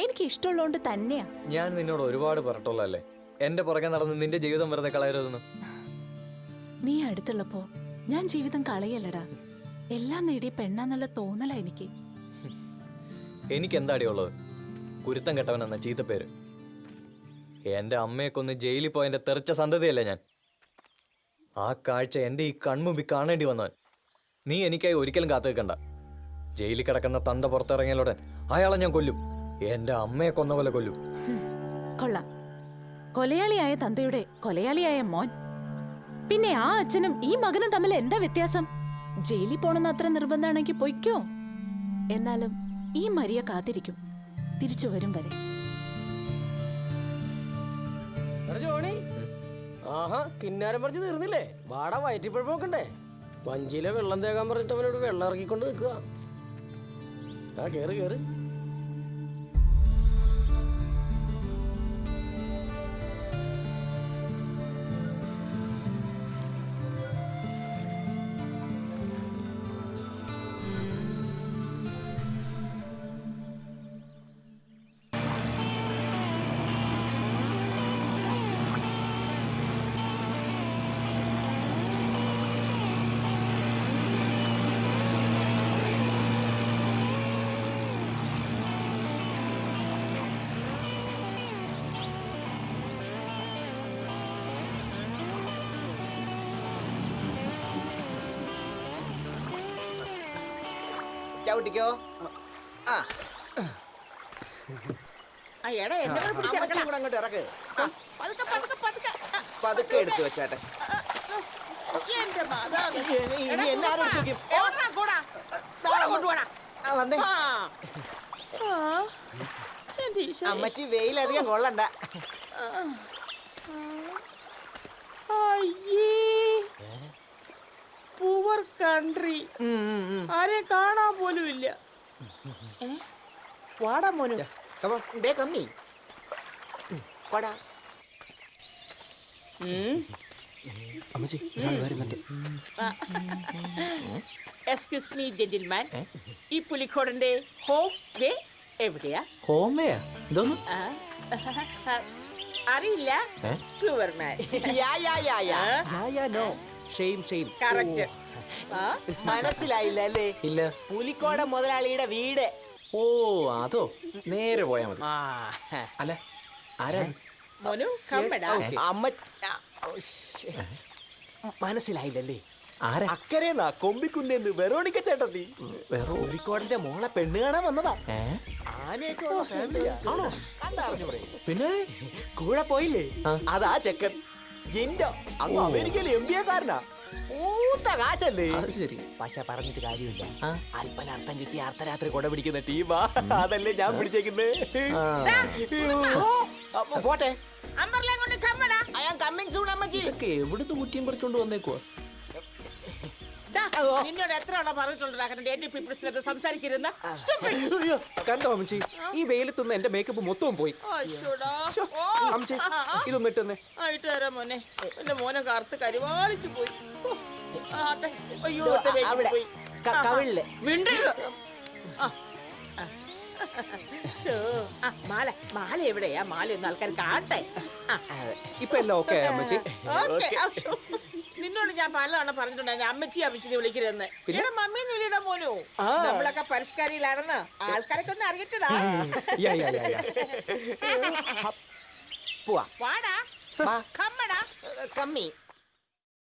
എനിക്ക് ഇഷ്ടമുള്ളതുകൊണ്ട് തന്നെയാ. ഞാൻ നിന്നോട് ഒരുപാട് പറഞ്ഞിട്ടുള്ളതല്ലേ എന്റെ പുറകെ നടന്ന് നിന്റെ ജീവിതം വെറുതെ കളയരുതെന്ന്. നീ അടുത്തുള്ളപ്പോ ഞാൻ ജീവിതം കളയല്ലടാ. എല്ലാം നേടിയ പെണ്ണാന്നുള്ള തോന്നലാ എനിക്ക്. എനിക്ക് എന്താടിയുള്ളത്? കുരുത്തം കെട്ടവനെന്ന ചീത്തപ്പേര്. എന്റെ അമ്മയെ കൊന്ന് ജയിലിൽ പോയതിന്റെ തെറിച്ച സന്തതിയല്ലേ ഞാൻ. ആ കാഴ്ച എന്റെ ഈ കൺമുമ്പിൽ കാണേണ്ടി വന്നവൻ. നീ എനിക്കായി ഒരിക്കലും കാത്തു വെക്കണ്ട. ജയിലിൽ കിടക്കുന്ന തന്ത പുറത്തിറങ്ങിയാലുടൻ അയാളെ ഞാൻ കൊല്ലും. എന്റെ അമ്മയെ കൊന്ന പോലെ കൊല്ലും. കൊള്ളാം. കൊലയാളിയായ തന്തയുടെ കൊലയാളിയായ മോൻ. പിന്നെ ആ അച്ഛനും ഈ മകനും തമ്മിൽ എന്താ വ്യത്യാസം? ജയിലിൽ പോണെന്ന് അത്ര നിർബന്ധമാണെങ്കിൽ പൊയ്ക്കോ. എന്നാലും ഈ മരിയ കാത്തിരിക്കും തിരിച്ചു വരും വരെ. ആഹാ, കിന്നാരം പറഞ്ഞ് തീർന്നില്ലേ? വാടാ, വയറ്റിപ്പഴം നോക്കണ്ടേ? വഞ്ചിയിലെ വെള്ളം തേക്കാൻ പറഞ്ഞിട്ട് അവനോട് വെള്ളം ഇറക്കിക്കൊണ്ട് നിൽക്കുക. ആ കേറ് കേറ്. ചവിട്ടിക്കോ. അങ്ങോട്ട് ഇറക്ക്. പതുക്കെ എടുത്തു വെച്ചാട്ടെ. എല്ലാരും അമ്മച്ചി വെയിലധികം കൊള്ളണ്ട. പൂവർ കൺട്രി ആരെ കാണാൻ പോലും ഇല്ല. വാടാ മോനു. കമ്മി കൊടാ. എക്സ്ക്യൂസ് മീ ജെന്റിൽമാൻ, ഈ പുലിക്കോടന്റെ ഹോം വേ എവിടെയാ? ഹോമയാ? ഇതൊന്നും അറിയില്ല. പ്യുവർമാൻ. കറക്റ്റ്. മനസ്സിലായില്ല അല്ലേ? ഇല്ല. പുലിക്കോട മുതലാളിയുടെ വീട്. ഓ അതോ, നേരെ പോയാ മതി. അല്ല ആരാ? മോനു കമ്മടാ. അമ്മ മനസ്സിലായില്ലല്ലേ? ആരാ? അക്കരേന്നാ കൊമ്പിക്കുന്നെന്ന് വെറോണിക്ക ചേട്ടത്തി. പുലിക്കോടന്റെ മോളെ പെണ്ണ് കാണാൻ വന്നതാ. ആനയൊക്കെ ഉള്ള ഫാമിലിയാ. ആണോ? കണ്ടറിഞ്ഞൂടെ? പിന്നെ കൂടെ പോയില്ലേ? അതാ ചെക്കൻ. ജിൻഡോ അങ്ങ് അമേരിക്കയിലെ MBA കാരനാ. ഊത്ത കാശല്ലേ? ശരി. പക്ഷെ പറഞ്ഞിട്ട് കാര്യമില്ല. അല്പനർത്ഥം കിട്ടി അർദ്ധരാത്രി കൊട പിടിക്കുന്ന ടീമാ. അതല്ലേ ഞാൻ പിടിച്ചേക്കുന്നേ. പോട്ടെ. എവിടുന്ന് കുറ്റിയും പറിച്ചോണ്ട് വന്നേക്കുവാ? നിന്നോട് എത്ര തവണ പറഞ്ഞിട്ടുണ്ട് സംസാരിക്കരുന്ന? കണ്ടോ അമ്മച്ചി, ഈ വെയിലത്തുനിന്ന് എന്റെ മേക്കപ്പ് മൊത്തവും പോയി. അമ്മച്ചി ഇതൊന്നും ഇട്ടെന്നേ. ആയിട്ട് തരാം മോനെ. എന്റെ മോനെ കറുത്ത് കരിവാളിച്ചു പോയി. അയ്യോ പോയി. മാല മാല എവിടെയാ? മാല ഒന്ന് ആൾക്കാർ കാണട്ടെ. ഇപ്പൊ എല്ലാം ഓക്കെ അമ്മച്ചി. നിന്നോട് ഞാൻ പലതവണ പറഞ്ഞിട്ടുണ്ടായിരുന്നു അമ്മച്ചി അമ്മച്ചിനെ വിളിക്കരുതെന്ന്. ഇവിടെ മമ്മീന്ന് വിളിയിടാ മോനു. നമ്മളൊക്കെ പരിഷ്കാരിയിലാണെന്ന് ആൾക്കാരൊക്കെ ഒന്ന് അറിയട്ടടാ. പോവാ. വാടാ കമ്മടാ. കമ്മി